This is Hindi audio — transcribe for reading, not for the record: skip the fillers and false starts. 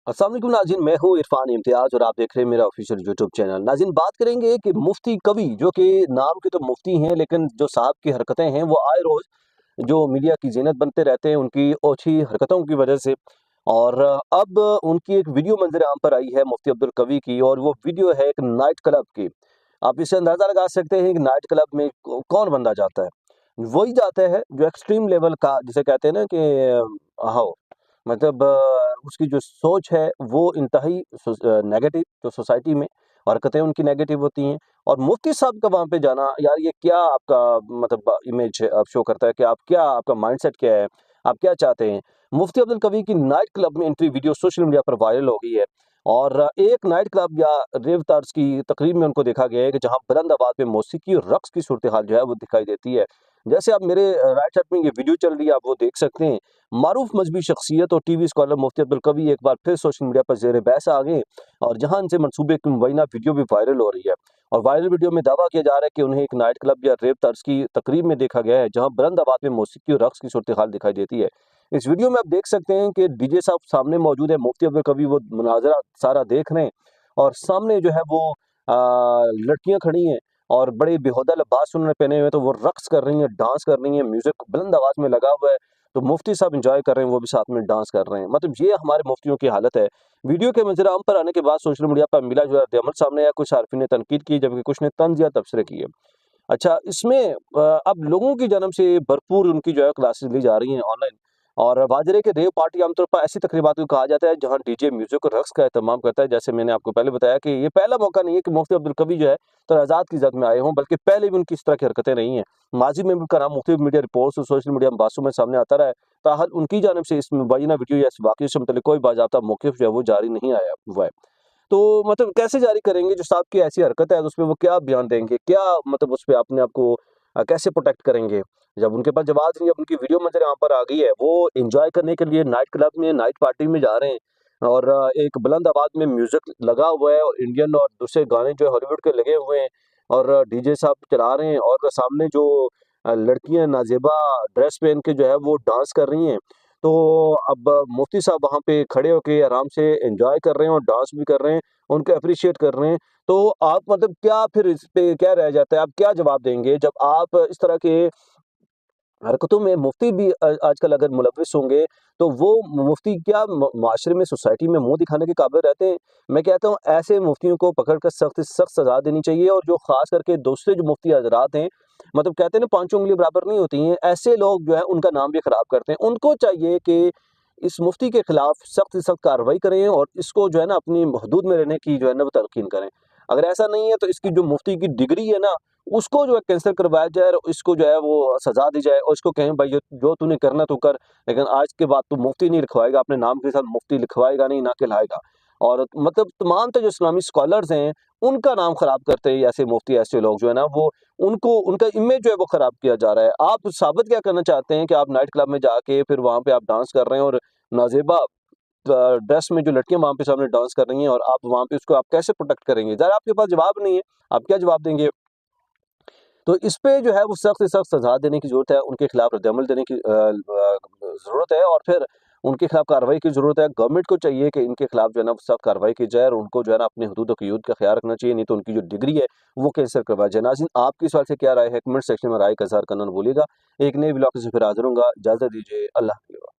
अस्सलाम वालेकुम नाज़रीन, मैं हूँ इरफान इम्तियाज़ और आप देख रहे हैं मेरा ऑफिशियल यूट्यूब चैनल। नाज़रीन, बात करेंगे कि मुफ्ती कवि जो कि नाम के तो मुफ्ती हैं, लेकिन जो साहब की हरकतें हैं वो आए रोज़ जो मीडिया की ज़ीनत बनते रहते हैं उनकी ओछी हरकतों की वजह से। और अब उनकी एक वीडियो मंज़र आम पर आई है मुफ्ती अब्दुल कवी की, और वो वीडियो है एक नाइट क्लब की। आप इससे अंदाज़ा लगा सकते हैं कि नाइट क्लब में कौन बंदा जाता है। वही जाता है जो एक्सट्रीम लेवल का, जिसे कहते हैं ना कि हाँ, मतलब उसकी जो सोच है वो इंतहाई नेगेटिव, जो सोसाइटी में हरकतें उनकी नेगेटिव होती हैं। और मुफ्ती साहब का वहाँ पे जाना, यार ये क्या आपका मतलब इमेज शो करता है कि आप क्या, आपका माइंडसेट क्या है, आप क्या चाहते हैं। मुफ्ती अब्दुल कवी की नाइट क्लब में एंट्री वीडियो सोशल मीडिया पर वायरल हो गई है। और एक नाइट क्लब या रेव तर्ज की तकरीब में उनको देखा गया है कि जहाँ बुलंद आवाज में मौसीकी और रक्स की सूरत हाल जो है वो दिखाई देती है। जैसे आप मेरे राइट साइड में ये वीडियो चल रही है, आप वो देख सकते हैं। मारूफ मजहबी शख्सियत और टीवी स्कॉलर मुफ्ती अब्दुल कवी एक बार फिर सोशल मीडिया पर ज़ेर बहस आ गए, और जहां इनसे मनसूबे की मुबैना वीडियो भी वायरल हो रही है। और वायरल वीडियो में दावा किया जा रहा है कि उन्हें एक नाइट क्लब या रेव तर्ज की तकरीब में देखा गया है, जहां बुलंद आवाज में मौसीकी और रक्स की सूरत हाल दिखाई देती है। इस वीडियो में आप देख सकते हैं कि डीजे साहब सामने मौजूद है, मुफ्ती अब्दुल कवी वो मुनाजरा सारा देख रहे हैं, और सामने जो है वो लड़कियां खड़ी हैं और बड़े बेहुदा लिबास उन्होंने पहने हुए हैं, तो वो रक्स कर रही हैं, डांस कर रही हैं, म्यूजिक बुलंद आवाज में लगा हुआ है। तो मुफ्ती साहब एंजॉय कर रहे हैं, वो भी साथ में डांस कर रहे हैं। मतलब ये हमारे मुफ्तियों की हालत है। वीडियो के मंजर-आम पर आने के बाद सोशल मीडिया पर मिला-जुला रद्द-ए-अमल सामने आया। कुछ सार्फिन ने तनकीद की, जबकि कुछ ने तंज़ या तबसरे किए। अच्छा, इसमें अब लोगों की जन्म से भरपूर उनकी जो है क्लासेस ली जा रही हैं ऑनलाइन। और वाज़ह है कि रेव पार्टी आमतौर पर ऐसी तकरीबात को कहा जाता है जहाँ डीजे म्यूज़िक और रक़्स का एहतमाम करता है। जैसे मैंने आपको पहले बताया कि ये पहला मौका नहीं है कि मुफ्ती अब्दुल कवी जो है तनाज़ात की ज़द में आए हों, बल्कि पहले भी उनकी इस तरह की हरकतें रही हैं। माज़ी में भी उनका नाम मुख्तलिफ मीडिया रिपोर्ट्स और सोशल मीडिया बासों में सामने आता रहा है। ताहल उनकी जानिब से इस मुबैना वीडियो या इस वाक़ये से मुतल्लिक़ कोई बाज़ाब्ता मौक़िफ़ जो है वो जारी नहीं आया हुआ है। तो मतलब कैसे जारी करेंगे, जो साहब की ऐसी हरकत है, तो उसपे वो क्या बयान देंगे? क्या मतलब उसपे अपने आप को कैसे प्रोटेक्ट करेंगे? जब उनके पास जवाब नहीं है, जब उनकी वीडियो मंज़र आम पर आ गई है, वो एन्जॉय करने के लिए नाइट क्लब में, नाइट पार्टी में जा रहे हैं, और एक बुलंद आवाज़ में म्यूज़िक लगा हुआ है, और इंडियन और दूसरे गाने जो हॉलीवुड के लगे हुए हैं, और डीजे साहब चला रहे हैं, और सामने जो लड़कियाँ नाज़ेबा ड्रेस पहन के जो है वो डांस कर रही हैं। तो अब मुफ्ती साहब वहाँ पे खड़े होके आराम से एन्जॉय कर रहे हैं और डांस भी कर रहे हैं, उनको एप्रिशिएट कर रहे हैं। तो आप मतलब क्या फिर इस पे क्या रह जाता है? आप क्या जवाब देंगे जब आप इस तरह के हरकतों में मुफ्ती भी आजकल अगर मुलव्विस होंगे, तो वो मुफ्ती क्या माशरे में, सोसाइटी में मुँह दिखाने के काबिल रहते हैं? मैं कहता हूँ ऐसे मुफ्तियों को पकड़ कर सख्त से सख्त सज़ा देनी चाहिए, और जो ख़ास करके दूसरे जो मुफ्ती हज़रात हैं, मतलब कहते हैं ना पाँचों उँगलियाँ बराबर नहीं होती हैं, ऐसे लोग जो है उनका नाम भी ख़राब करते हैं। उनको चाहिए कि इस मुफ्ती के खिलाफ सख्त से सख्त कार्रवाई करें, और इसको जो है ना अपनी हदूद में रहने की जो है ना वो तलकीन करें। अगर ऐसा नहीं है तो इसकी जो मुफ्ती की डिग्री है ना, उसको जो है कैंसल करवाया जाए, और इसको जो है वो सज़ा दी जाए, और इसको कहें भाई जो तूने करना तू कर, लेकिन आज के बाद तू मुफ्ती नहीं लिखवाएगा, अपने नाम के साथ मुफ्ती लिखवाएगा नहीं, ना कहलाएगा। और मतलब तमाम तो जो इस्लामी स्कॉलर्स हैं, उनका नाम ख़राब करते हैं ऐसे मुफ्ती, ऐसे लोग जो है ना वो, उनको उनका इमेज जो है वो ख़राब किया जा रहा है। आप साबित क्या करना चाहते हैं कि आप नाइट क्लब में जाके फिर वहाँ पे आप डांस कर रहे हैं, और नाज़ेबा ड्रेस में जो लड़कियाँ वहाँ पे सामने डांस कर रही हैं, और आप वहाँ पे उसको आप कैसे प्रोटेक्ट करेंगे? ज़रा आपके पास जवाब नहीं है, आप क्या जवाब देंगे? तो इस पे जो है वो सख्त से सख्त सज़ा देने की ज़रूरत है, उनके खिलाफ रद्द-ए-अमल देने की ज़रूरत है, और फिर उनके खिलाफ कार्रवाई की ज़रूरत है। गवर्नमेंट को चाहिए कि इनके खिलाफ जो है ना सख्त कार्रवाई की जाए, और उनको जो है ना अपनी हदूद और क़ुयूद का ख़्याल रखना चाहिए, नहीं तो उनकी जो डिग्री है वो कैंसल करवाया जाए। नाज़रीन, आपकी इस सवाल से क्या राय है? कमेंट सेक्शन में राय का इज़हार करना ना भूलिएगा। एक नए व्लॉग से फिर हाज़िर होऊँगा, इजाज़त दीजिए, अल्लाह हाफ़िज़।